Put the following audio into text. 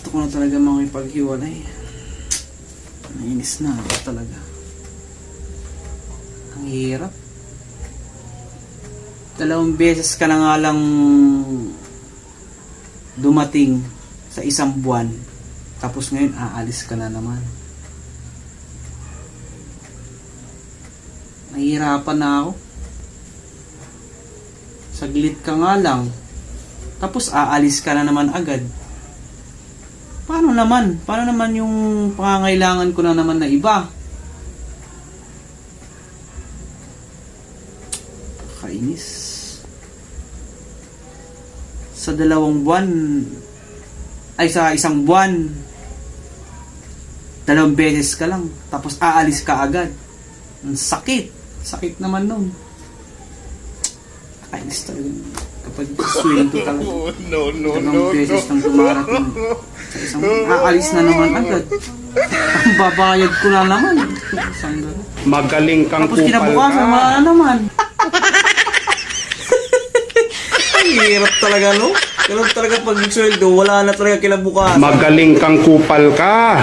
Gusto ko na talaga makipaghiwalay. Nainis na ako talaga. Ang hirap. 2 beses ka na nga lang dumating sa 1 buwan. Tapos ngayon aalis ka na naman. Nahihirapan na ako. Saglit ka nga lang. Tapos aalis ka na naman agad. Paano naman? Paano naman yung pangangailangan ko na naman na iba? Kainis. Sa 2 buwan, ay sa 1 buwan, 2 beses ka lang. Tapos aalis ka agad. Ang sakit. Sakit naman nun. Kainis talaga. Kapag swing ko talaga. No. Beses nang dumarating. Sa 1 aalis na naman agad. Ang babayad ko na naman. Magaling kang tapos kupal kinabukasan, ka. wala na naman. Ang hirap talaga, no? Ganun talaga pag sweldo, wala na talaga kinabukasan. Magaling kang kupal ka.